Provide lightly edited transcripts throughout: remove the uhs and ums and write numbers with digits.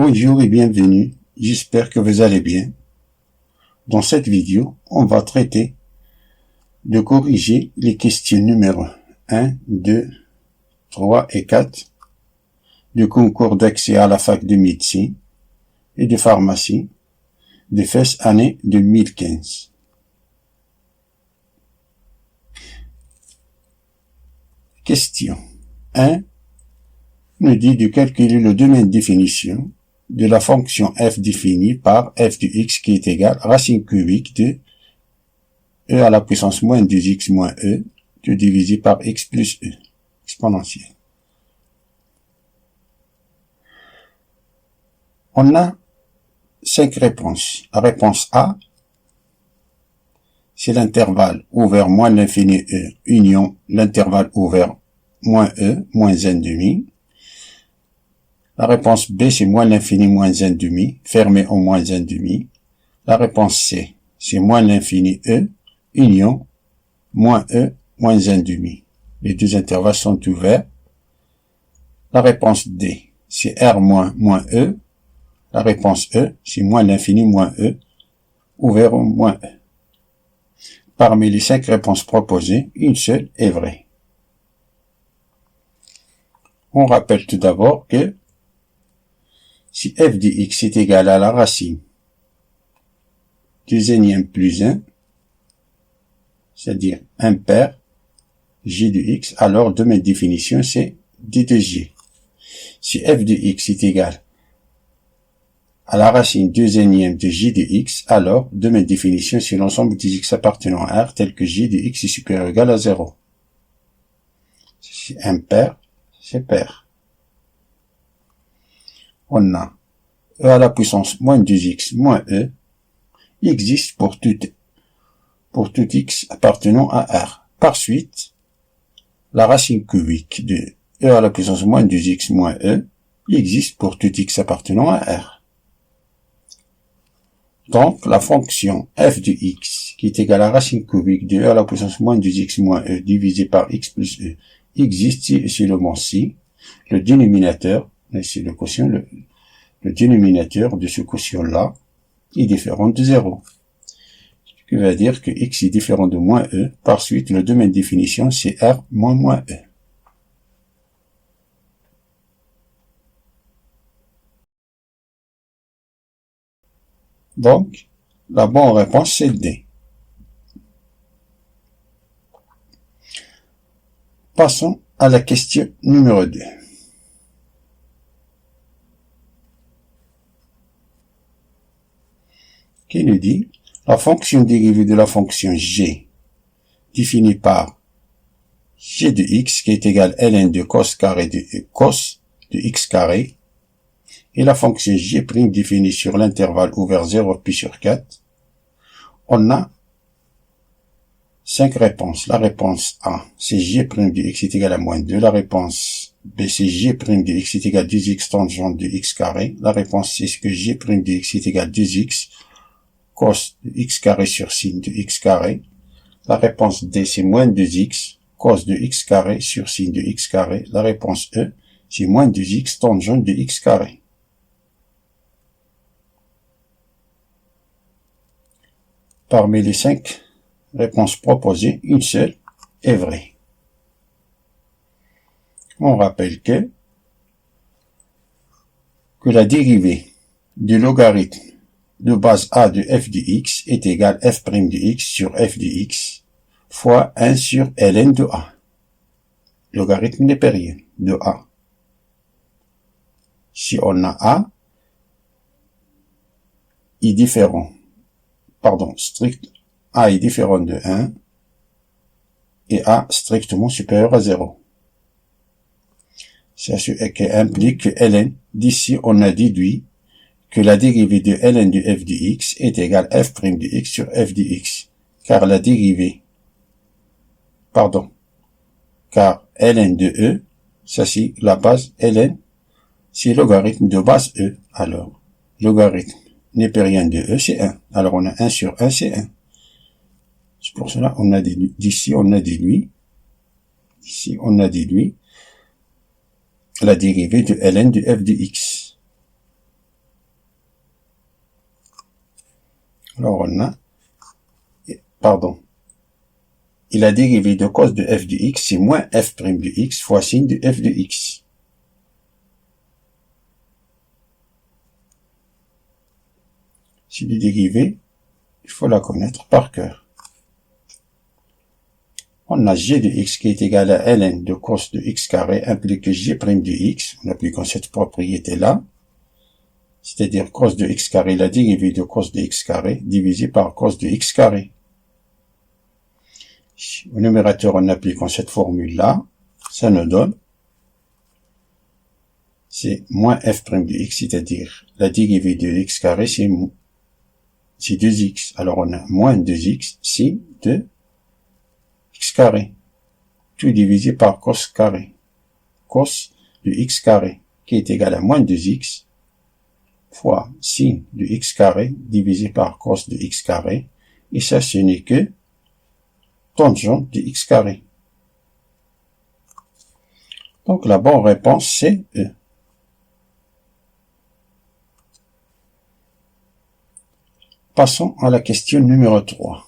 Bonjour et bienvenue, j'espère que vous allez bien. Dans cette vidéo, on va traiter de corriger les questions numéro 1, 2, 3 et 4 du concours d'accès à la fac de médecine et de pharmacie de FES année 2015. Question 1 nous dit de calculer le domaine de définition de la fonction f définie par f de x qui est égal à racine cubique de e à la puissance moins 2x moins e tout divisé par x plus e exponentielle. On a 5 réponses. La réponse A, c'est l'intervalle ouvert moins l'infini e union l'intervalle ouvert moins e moins n demi. La réponse B, c'est moins l'infini moins n demi, fermé au moins n demi. La réponse C, c'est moins l'infini e, union, moins e, moins n demi. Les deux intervalles sont ouverts. La réponse D, c'est R moins moins e. La réponse E, c'est moins l'infini moins e, ouvert au moins e. Parmi les 5 réponses proposées, une seule est vraie. On rappelle tout d'abord que si f de x est égal à la racine 2n plus 1, c'est-à-dire impair g de x, alors le domaine de définition c'est d de g. Si f de x est égal à la racine 2n de g de x, alors le domaine de définition c'est l'ensemble des x appartenant à R tel que g de x est supérieur ou égal à 0. Si impair, c'est pair. On a e à la puissance moins 2x moins e existe pour tout x appartenant à R. Par suite, la racine cubique de e à la puissance moins 2x moins e existe pour tout x appartenant à R. Donc, la fonction f de x qui est égale à la racine cubique de e à la puissance moins 2x moins e divisé par x plus e existe si et seulement si le dénominateur, c'est le quotient, le dénominateur de ce quotient-là est différent de 0. Ce qui veut dire que x est différent de moins e. Par suite, le domaine de définition, c'est R moins moins e. Donc, la bonne réponse, c'est D. Passons à la question numéro 2. Qui nous dit la fonction dérivée de la fonction g définie par g de x qui est égal à ln de cos carré de x carré et la fonction g' définie sur l'intervalle ouvert 0 pi sur 4. On a 5 réponses. La réponse A, c'est g' de x est égal à moins 2. La réponse B, c'est g' de x est égal à 2x tangente de x carré. La réponse C, c'est que g' de x est égal à 2x cos de x carré sur sin de x carré. La réponse D, c'est moins 2x cos de x carré sur sin de x carré. La réponse E, c'est moins 2x tangente de x carré. Parmi les 5 réponses proposées, une seule est vraie. On rappelle que la dérivée du logarithme de base a de f de x est égal à f' de x sur f de x fois 1 sur ln de a. Logarithme népérien de a. Si on a a est différent, strict, a est différent de 1 et a strictement supérieur à 0. C'est ce qui implique que ln, d'ici on a déduit que la dérivée de ln de f de x est égale à f' de x sur f de x, car la dérivée, car ln de e, ça c'est la base ln, c'est logarithme de base e, alors logarithme népérien de e c'est 1, alors on a 1 sur 1 c'est 1. C'est pour cela on a déduit, d'ici on a déduit la dérivée de ln de f de x. Alors on a, pardon, et la dérivée de cos de f de x, c'est moins f' de x fois sin de f de x. C'est la dérivée, il faut la connaître par cœur. On a g de x qui est égal à ln de cos de x carré implique g' de x, en appliquant cette propriété-là, c'est-à-dire cos de x carré, la dérivée de cos de x carré, divisé par cos de x carré. Au numérateur, en appliquant cette formule-là, ça nous donne, c'est moins f' de x, c'est-à-dire la dérivée de x carré, c'est 2x. Alors on a moins 2x, sin de x carré, tout divisé par cos carré, cos de x carré, qui est égal à moins 2x, fois sin de x carré, divisé par cos de x carré, et ça, ce n'est que tangente de x carré. Donc la bonne réponse, c'est E. Passons à la question numéro 3,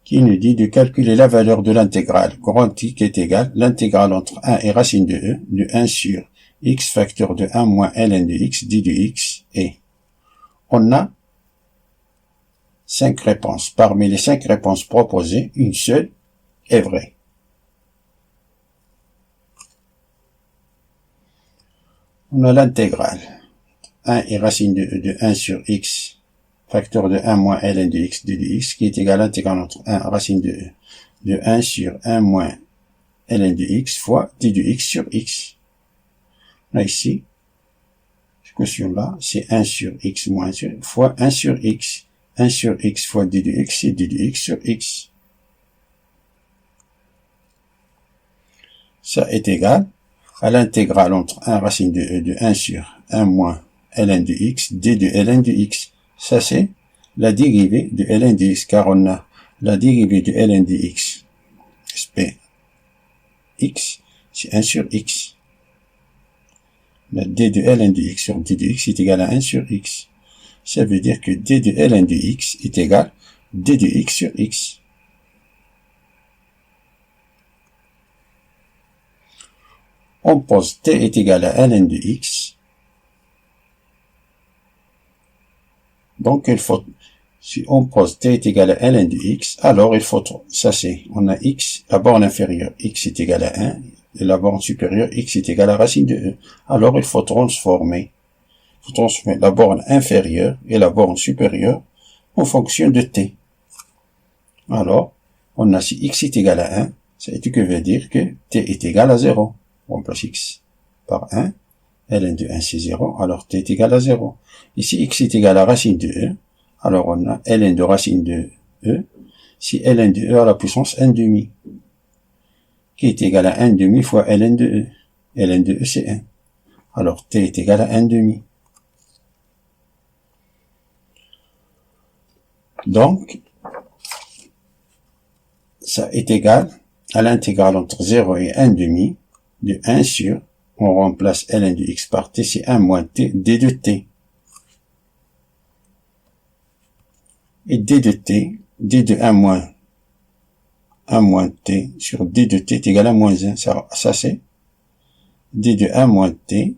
qui nous dit de calculer la valeur de l'intégrale grand I qui est égale l'intégrale entre 1 et racine de E de 1 sur x facteur de 1 moins ln de x d de x, et on a 5 réponses. Parmi les 5 réponses proposées, une seule est vraie. On a l'intégrale 1 et racine de E de 1 sur x facteur de 1 moins ln de x d de x qui est égal à l'intégrale entre 1 racine de E de 1 sur 1 moins ln de x fois d de x sur x. Là ici, cette question-là, c'est 1 sur x moins 1 fois 1 sur x. 1 sur x fois d de x, c'est d de x sur x. Ça est égal à l'intégrale entre 1 racine de E de 1 sur 1 moins ln de x, d de ln de x. Ça, c'est la dérivée de ln de x, car on a la dérivée de ln de x, sp x, c'est 1 sur x. La d de ln de x sur d de x est égal à 1 sur x. Ça veut dire que d de ln de x est égal à d de x sur x. On pose t est égal à ln de x. Donc, il faut, si on pose t est égal à ln de x, alors il faut, ça c'est, on a x, la borne inférieure, x est égal à 1, et la borne supérieure, x est égal à racine de E. Alors, il faut transformer la borne inférieure et la borne supérieure en fonction de t. Alors, on a si x est égal à 1, ça veut dire que t est égal à 0. On remplace x par 1, ln de 1 c'est 0, alors t est égal à 0. Ici, x est égal à racine de E, alors on a ln de racine de E, si ln de E à la puissance 1 demi, qui est égal à 1 demi fois ln de E. Ln de E c'est 1. Alors t est égal à 1 demi. Donc, ça est égal à l'intégrale entre 0 et 1 demi de 1 sur, on remplace ln de x par t, c'est 1 moins t, d de t. Et d de t, d de 1 moins t sur d de t est égal à moins 1. Ça c'est d de 1 moins t,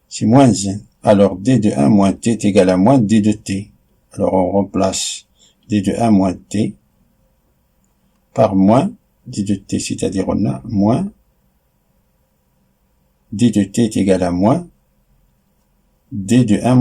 c'est moins 1. Alors d de 1 moins t est égal à moins d de t. Alors on remplace d de 1 moins t par moins d de t, c'est-à-dire on a moins d de t est égal à moins d de 1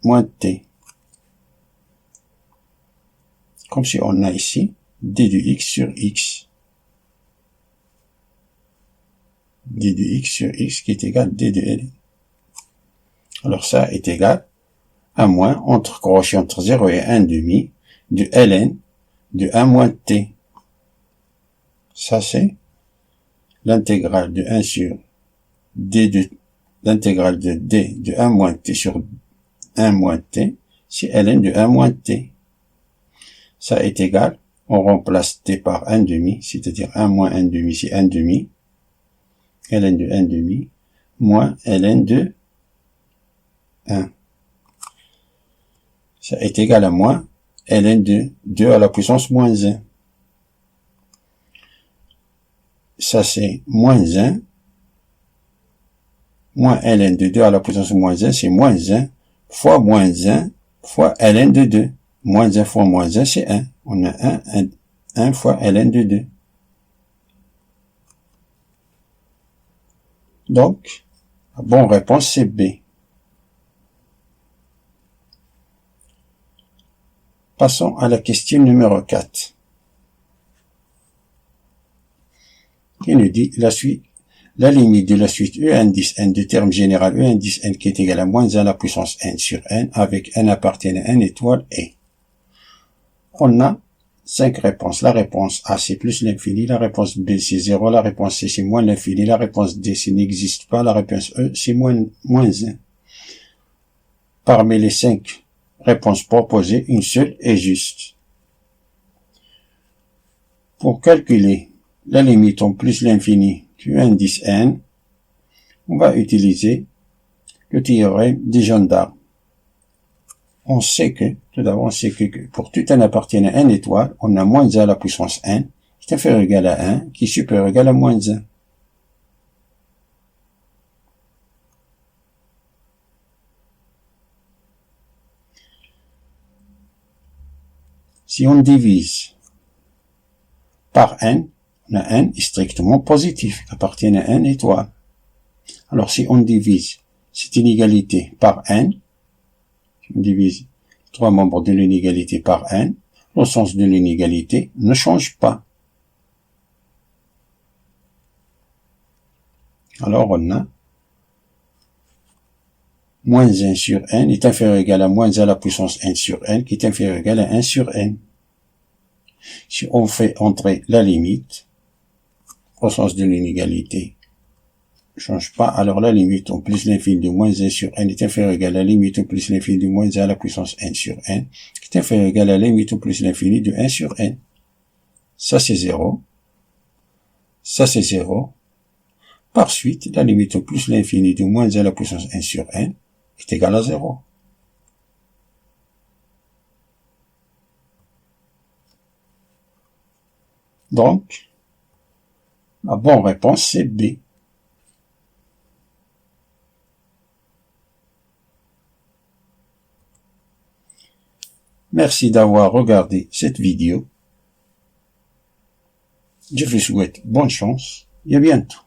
moins t. Comme si on a ici d de x sur x. D de x sur x qui est égal à d de ln. Alors ça est égal à moins, entre crochet entre 0 et 1 demi, de ln de 1 moins t. Ça c'est l'intégrale de 1 sur d de, l'intégrale de d de 1 moins t sur 1 moins t, c'est ln de 1 moins t. Ça est égal, on remplace t par 1 demi, c'est-à-dire 1 moins 1 demi, c'est 1 demi, ln de 1 demi, moins ln de 1. Ça est égal à moins ln de 2 à la puissance moins 1. Ça c'est moins 1. Moins ln de 2 à la puissance moins 1, c'est moins 1 fois moins 1 fois ln de 2. Moins 1 fois moins 1, c'est 1. On a 1 fois ln de 2. Donc, la bonne réponse, c'est B. Passons à la question numéro 4. Qui nous dit la limite de la suite E indice n de terme général E indice n qui est égal à moins 1 à la puissance n sur n avec n appartenant à n étoile est. On a 5 réponses. La réponse A, c'est plus l'infini. La réponse B, c'est 0. La réponse C, c'est moins l'infini. La réponse D, c'est n'existe pas. La réponse E, c'est moins 1. Parmi les 5 réponses proposées, une seule est juste. Pour calculer la limite en plus l'infini du indice n, on va utiliser le théorème des gendarmes. On sait que, tout d'abord, on sait que pour tout n appartenant à n étoile, on a moins 1 à la puissance n, qui est inférieur ou égal à 1, qui est supérieur ou égal à moins 1. Si on divise par n, on a n est strictement positif, appartient à n étoile. Alors si on divise cette inégalité par n, si on divise 3 membres de l'inégalité par n, le sens de l'inégalité ne change pas. Alors on a moins 1 sur n est inférieur ou égal à moins 1 à la puissance n sur n, qui est inférieur ou égal à 1 sur n. Si on fait entrer la limite, au sens de l'inégalité ne change pas, alors la limite en plus l'infini de moins 1 sur n est inférieur ou égal à la limite en plus l'infini de moins 1 à la puissance n sur n, qui est inférieur ou égal à la limite en plus l'infini de 1 sur n. Ça c'est 0. Ça c'est 0. Par suite, la limite en plus l'infini de moins 1 à la puissance n sur n est égal à 0. Donc, la bonne réponse, c'est B. Merci d'avoir regardé cette vidéo. Je vous souhaite bonne chance et à bientôt.